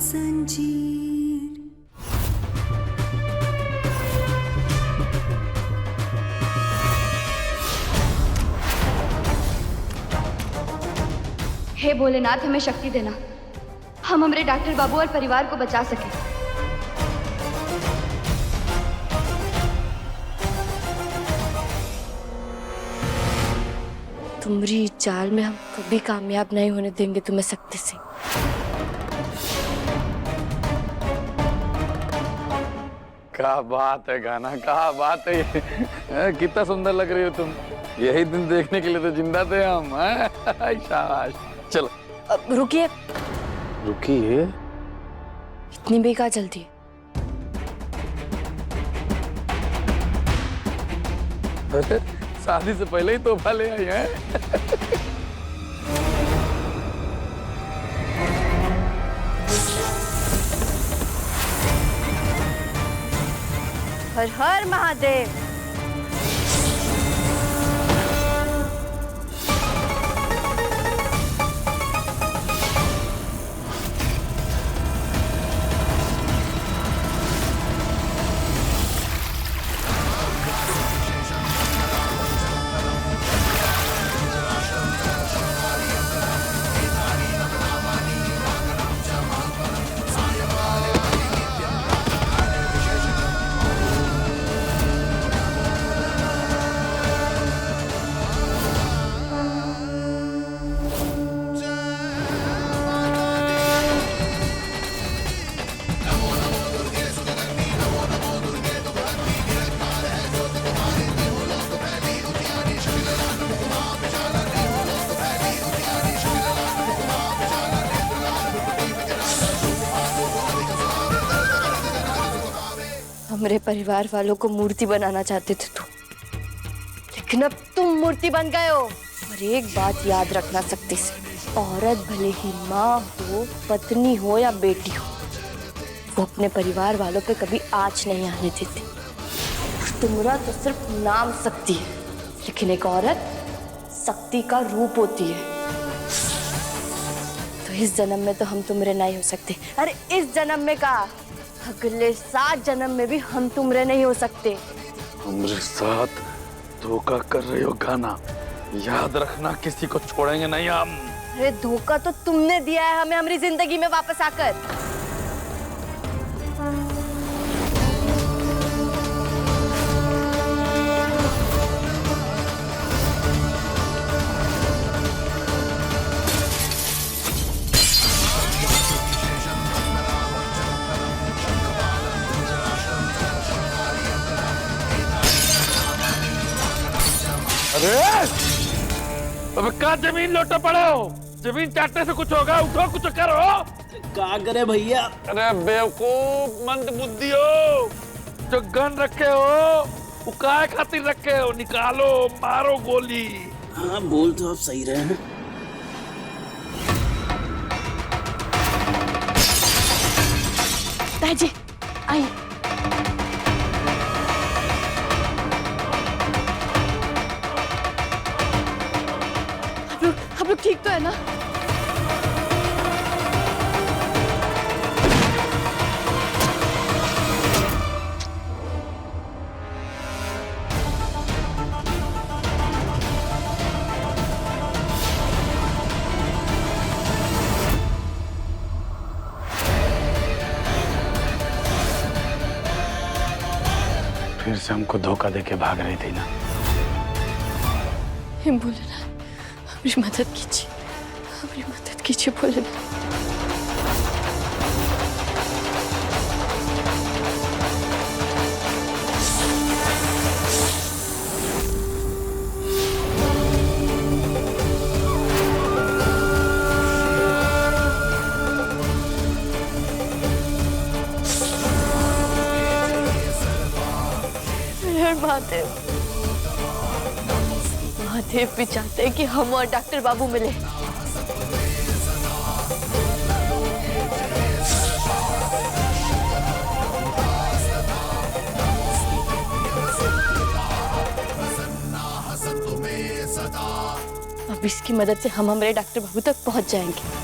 संजीर। हे भोलेनाथ, हमें शक्ति देना, हम हमारे डॉक्टर बाबू और परिवार को बचा सके। तुम्हारी चाल में हम कभी कामयाब नहीं होने देंगे तुम्हें शक्ति से। क्या बात है गाना, क्या बात है ये। कितना सुंदर लग रही हो तुम। यही दिन देखने के लिए तो जिंदा थे हम। शाबाश। चलो अब रुकिए। रुकिए? इतनी बेकार चलती है। अरे शादी से पहले ही तोहफा ले आई है। हर हर महादेव। हमरे परिवार वालों को मूर्ति बनाना चाहते थे तुम, लेकिन अब तुम मूर्ति बन गए हो। और एक बात याद रखना सकती से, औरत भले ही माँ हो, पत्नी हो या बेटी हो, वो अपने परिवार वालों पे कभी आँच नहीं आने देती। तुम्हारा तो सिर्फ नाम शक्ति है, लेकिन एक औरत शक्ति का रूप होती है। तो इस जन्म में तो हम तुमरे नहीं हो सकते। अरे इस जन्म में का, अगले 7 जन्म में भी हम तुमरे नहीं हो सकते। हमरे साथ धोखा कर रहे हो गाना, याद रखना किसी को छोड़ेंगे नहीं हम। अरे धोखा तो तुमने दिया है हमें हमारी जिंदगी में वापस आकर। अरे अबे क्या जमीन लोटे पड़े हो? जमीन चाटने से कुछ होगा? उठो, कुछ करो। क्या करे भैया? अरे बेवकूफ मंद बुद्धि हो, जो गन रखे हो वो काय खातिर रखे हो? निकालो, मारो गोली। हाँ बोल तो आप सही रहे हैं। ताजी आइए। आप लोग ठीक तो है ना? फिर से हमको धोखा देके भाग रही थी ना। भोलेनाथ हमारी मदद कीजिए, हमारी मदद कीजिए भोलेनाथ। महादेव, महादेव भी चाहते हैं कि हम और डॉक्टर बाबू मिले। अब इसकी मदद से हम हमारे डॉक्टर बाबू तक पहुंच जाएंगे।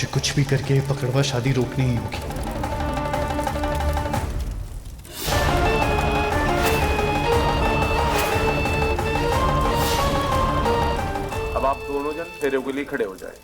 मुझे कुछ भी करके पकड़वा शादी रोकनी ही होगी। अब आप दोनों जन फेरे के लिए खड़े हो जाए।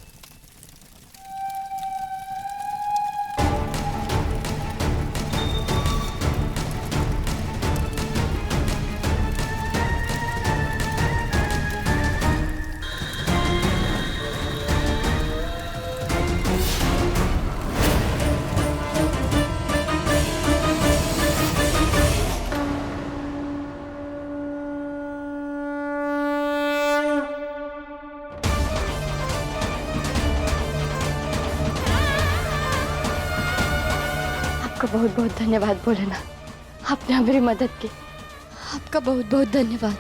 आपका बहुत बहुत धन्यवाद भोलेनाथ, आपने हमारी मदद की। आपका बहुत बहुत धन्यवाद।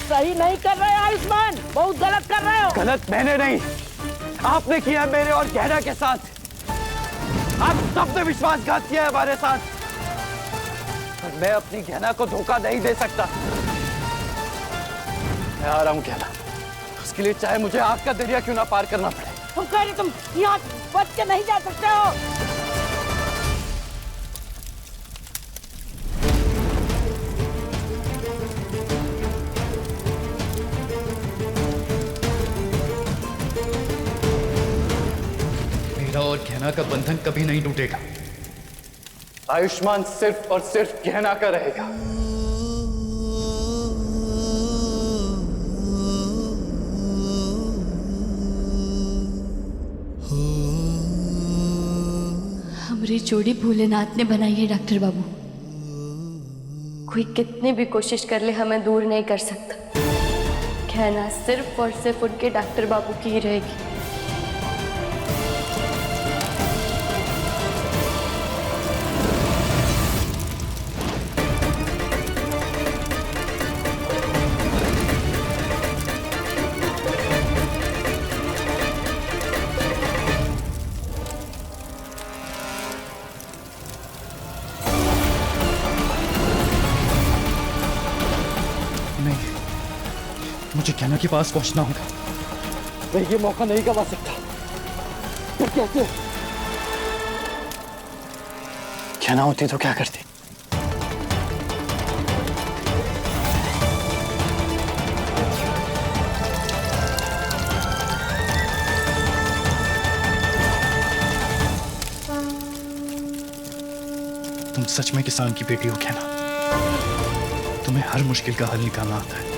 सही नहीं कर रहे आयुष्मान, बहुत गलत कर रहे हो। गलत मैंने नहीं, आपने किया मेरे और गहना के साथ। आप सबने विश्वासघात किया है हमारे साथ, पर मैं अपनी गहना को धोखा नहीं दे सकता। मैं आ रहा हूं गहना, उसके लिए चाहे मुझे आग का दरिया क्यों ना पार करना पड़े। तुम कह रहे तुम यहाँ बच के नहीं जा सकते हो। मेरा और गहना का बंधन कभी नहीं टूटेगा। आयुष्मान सिर्फ और सिर्फ गहना का रहेगा। हमारी जोड़ी भोलेनाथ ने बनाई है डॉक्टर बाबू। कोई कितनी भी कोशिश कर ले हमें दूर नहीं कर सकता। कहना सिर्फ और सिर्फ उनके डॉक्टर बाबू की ही रहेगी। नहीं, मुझे गहना के पास पहुंचना होगा। मैं ये मौका नहीं गवा सकता। तो कैसे? गहना होती तो क्या करती? तुम सच में किसान की बेटी हो गहना। तुम्हें हर मुश्किल का हल निकालना आता है।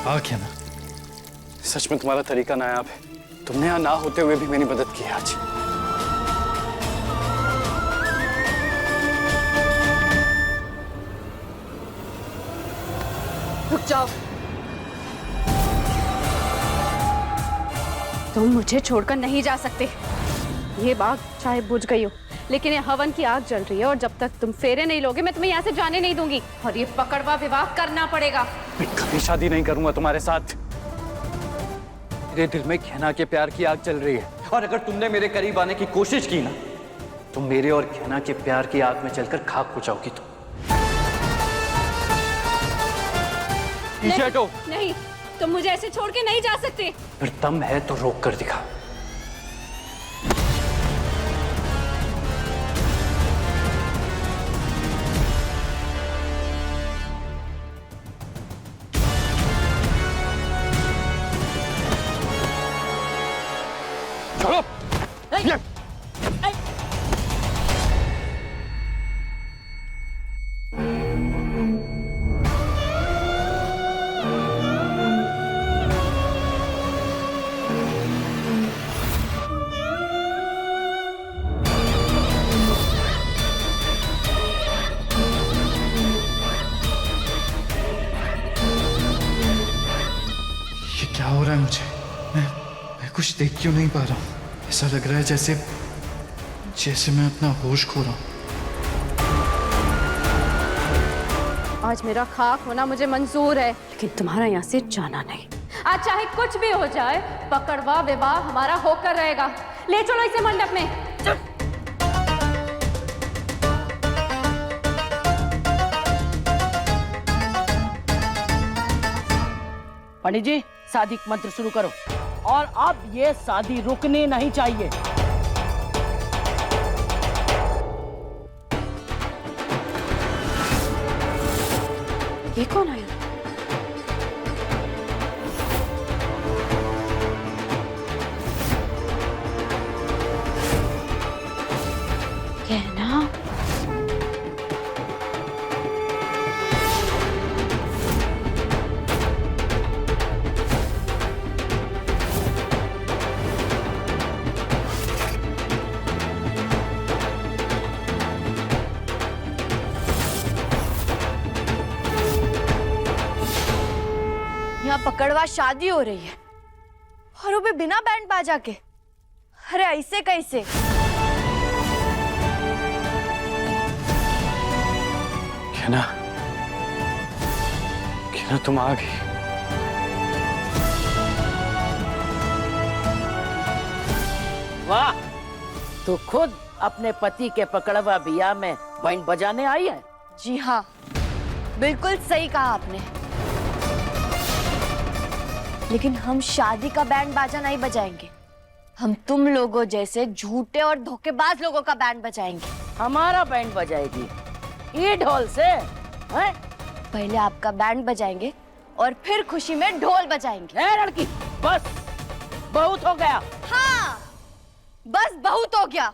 आ गया ना। सच में तुम्हारा तरीका नायाब है। तुमने यहाँ ना होते हुए भी मेरी मदद की है आज। रुक जाओ। तुम मुझे छोड़कर नहीं जा सकते। ये आग चाहे बुझ गई हो, लेकिन ये हवन की आग जल रही है और जब तक तुम फेरे नहीं लोगे मैं तुम्हें यहाँ से जाने नहीं दूंगी और ये पकड़वा विवाह करना पड़ेगा। मैं कभी शादी नहीं करूंगा तुम्हारे साथ। मेरे दिल में गहना के प्यार की आग चल रही है और अगर तुमने मेरे करीब आने की कोशिश की ना तो मेरे और गहना के प्यार की आग में जलकर खाक हो जाओगी तुम। पीछे हटो। नहीं, तुम मुझे ऐसे छोड़ के नहीं जा सकते। फिर दम है तो रोक कर दिखा। चलो। ये। ये क्या हो रहा है मुझे? मैं कुछ देख क्यों नहीं पा रहा हूँ? ऐसा लग रहा है जैसे मैं अपना होश खो रहा हूँ। आज मेरा खाक होना मुझे मंजूर है, लेकिन तुम्हारा यहाँ से जाना नहीं। आज चाहे कुछ भी हो जाए, पकड़वा विवाह हमारा होकर रहेगा। ले चलो इसे मंडप में। पंडित जी, शादी का मंत्र शुरू करो और अब ये शादी रुकनी नहीं चाहिए। ये कौन आया? कहना यहाँ पकड़वा शादी हो रही है और वो भी बिना बैंड बाजा के। अरे ऐसे कैसे? गहना, गहना तुम आ गई। वाह, तू खुद अपने पति के पकड़वा बिया में बैंड बजाने आई है। जी हाँ, बिल्कुल सही कहा आपने। लेकिन हम शादी का बैंड बाजा नहीं बजाएंगे, हम तुम लोगों जैसे झूठे और धोखेबाज लोगों का बैंड बजाएंगे। हमारा बैंड बजाएगी ये ढोल से हैं? पहले आपका बैंड बजाएंगे और फिर खुशी में ढोल बजाएंगे। ए लड़की, बस बहुत हो गया। हाँ, बस बहुत हो गया।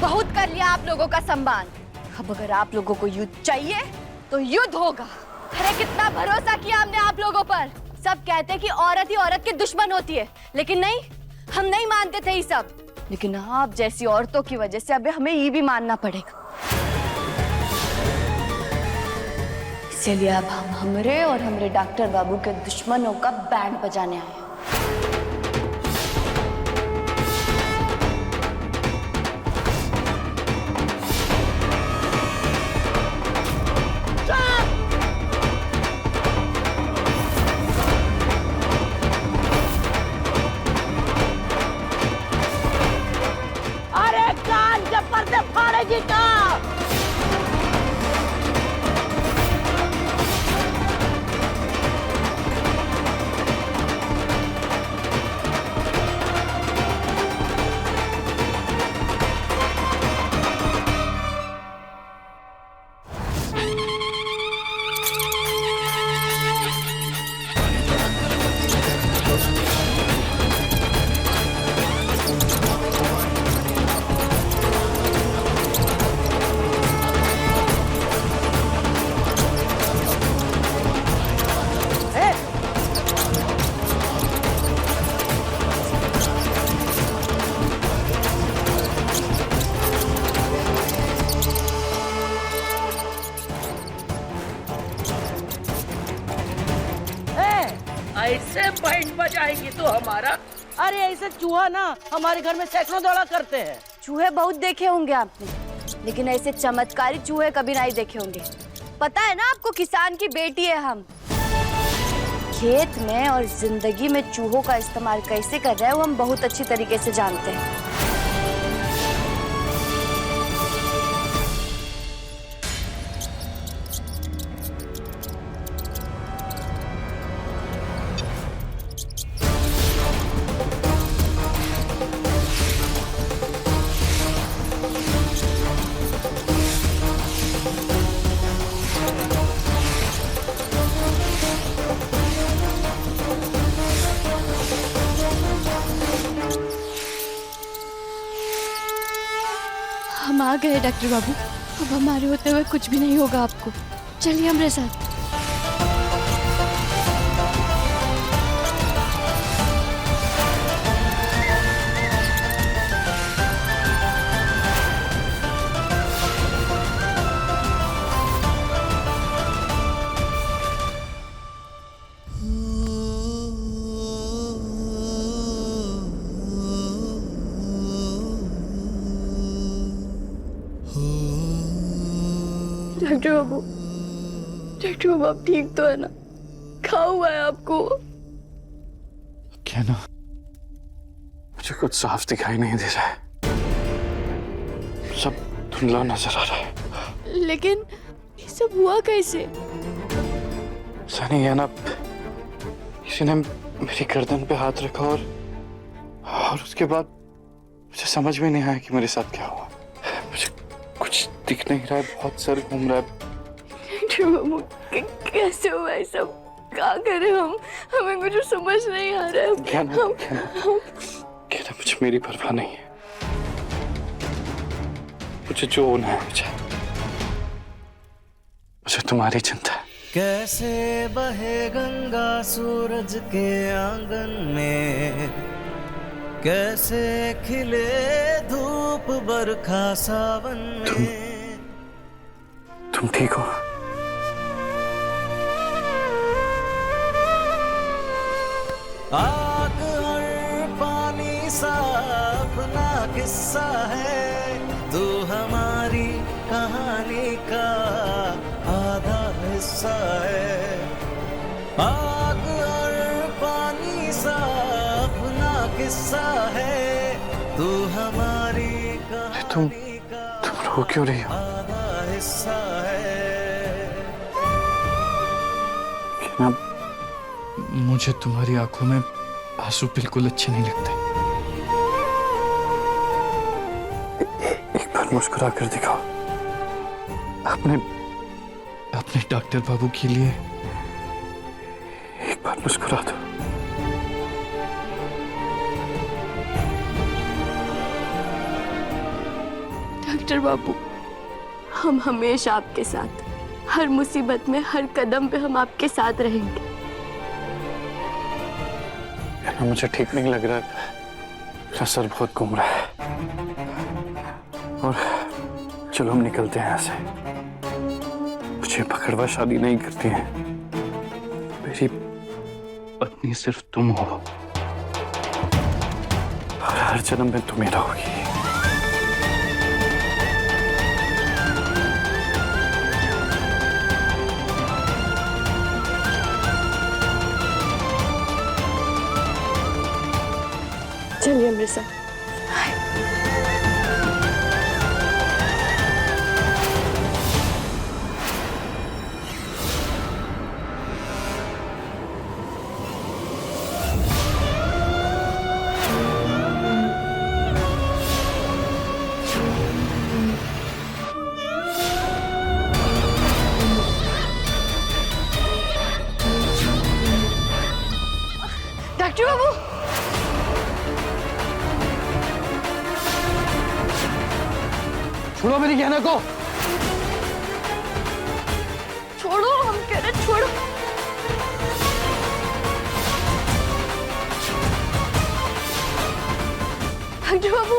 बहुत कर लिया आप लोगों का सम्मान। अब अगर आप लोगों को युद्ध चाहिए तो युद्ध होगा। अरे कितना भरोसा किया हमने आप लोगों पर। सब कहते कि औरत ही औरत की दुश्मन होती है, लेकिन नहीं, हम नहीं मानते थे ये सब। लेकिन आप जैसी औरतों की वजह से अब हमें ये भी मानना पड़ेगा। इसीलिए अब हम हमरे और हमरे डॉक्टर बाबू के दुश्मनों का बैंड बजाने आए हैं। अरे कान के पर्दे फाड़ेगी का? ऐसे बैंड बजाएगी तो हमारा। अरे ऐसे चूहा ना हमारे घर में सैकड़ों दौड़ा करते हैं। चूहे बहुत देखे होंगे आपने, लेकिन ऐसे चमत्कारी चूहे कभी नहीं देखे होंगे। पता है ना आपको, किसान की बेटी है हम। खेत में और जिंदगी में चूहों का इस्तेमाल कैसे कर रहे हैं वो हम बहुत अच्छी तरीके से जानते हैं। हम आ गए डॉक्टर बाबू। अब हमारे होते हुए कुछ भी नहीं होगा आपको। चलिए हमारे साथ। डॉक्टर बाबू, डॉक्टर बाबू आप ठीक तो है ना? क्या हुआ है आपको? क्या ना, मुझे कुछ साफ दिखाई नहीं दे रहा है, सब धुंधला नजर आ रहा है। लेकिन ये सब हुआ कैसे? सनी है ना, किसी ने मेरी गर्दन पे हाथ रखा और उसके बाद मुझे समझ में नहीं आया कि मेरे साथ क्या हुआ। मुझे कुछ दिख नहीं रहा है, बहुत सर घूम रहा है। डॉक्टर बाबू कैसे हुआ है सब? क्या करें हम? हमें कुछ समझ नहीं आ रहा है। क्या ना, मुझे मेरी परवाह नहीं है। मुझे जो होना है मुझे तुम्हारी चिंता है। कैसे बहे गंगा सूरज के आंगन में, कैसे खिले धूप बरखा सावन में। तुम ठीक हो? आग और पानी सा अपना किस्सा है, तू हमारी कहानी का आधा हिस्सा है। आग और पानी सा अपना किस्सा है, तू हमारी कहानी का तुम रो क्यों रही हो? आधा हिस्सा है। ना, मुझे तुम्हारी आंखों में आंसू बिल्कुल अच्छे नहीं लगते। एक बार मुस्कुरा कर दिखाओ, अपने डॉक्टर बाबू के लिए एक बार मुस्कुरा दो। डॉक्टर बाबू, हम हमेशा आपके साथ, हर मुसीबत में, हर कदम पे हम आपके साथ रहेंगे। मुझे ठीक नहीं लग रहा है, मेरा सर बहुत घूम रहा है। और चलो हम निकलते हैं यहाँ से। मुझे पकड़वा शादी नहीं करती है, मेरी पत्नी सिर्फ तुम हो और हर जन्म में तुम ही रहोगी। चलिए मेरे साथ। डॉक्टर बाबू, छोड़ो मेरी गहना को। छोड़ो, हम कह रहे छोड़ो। डॉक्टर बाबू,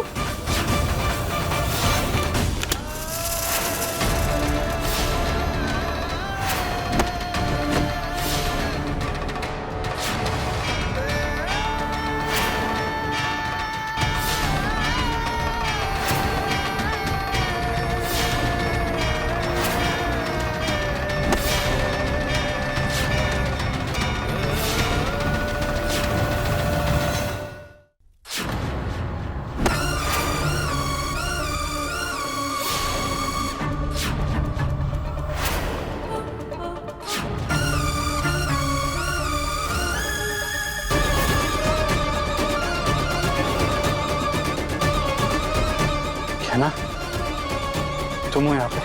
तुम हो यहाँ पे,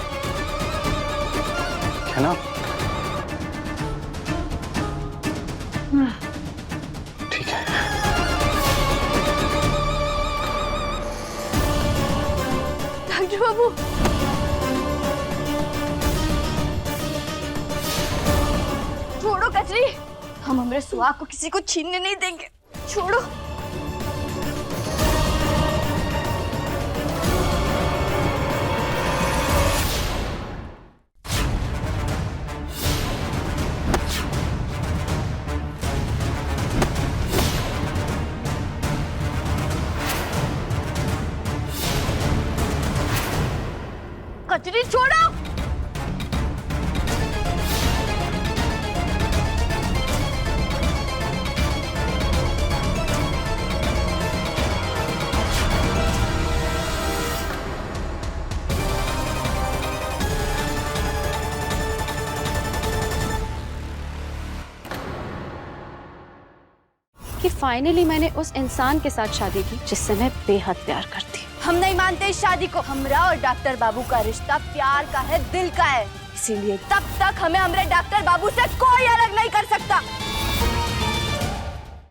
है ना? ठीक है। डॉक्टर बाबू, छोड़ो कचरी, हम हमारे सुहाग को किसी को छीनने नहीं देंगे। छोड़ो। कचरी छोड़ो। कि फाइनली मैंने उस इंसान के साथ शादी की जिससे मैं बेहद प्यार करती हूँ। हम नहीं मानते इस शादी को। हमरा और डॉक्टर बाबू का रिश्ता प्यार का है, दिल का है। इसीलिए तब तक हमें हमारे डॉक्टर बाबू से कोई अलग नहीं कर सकता।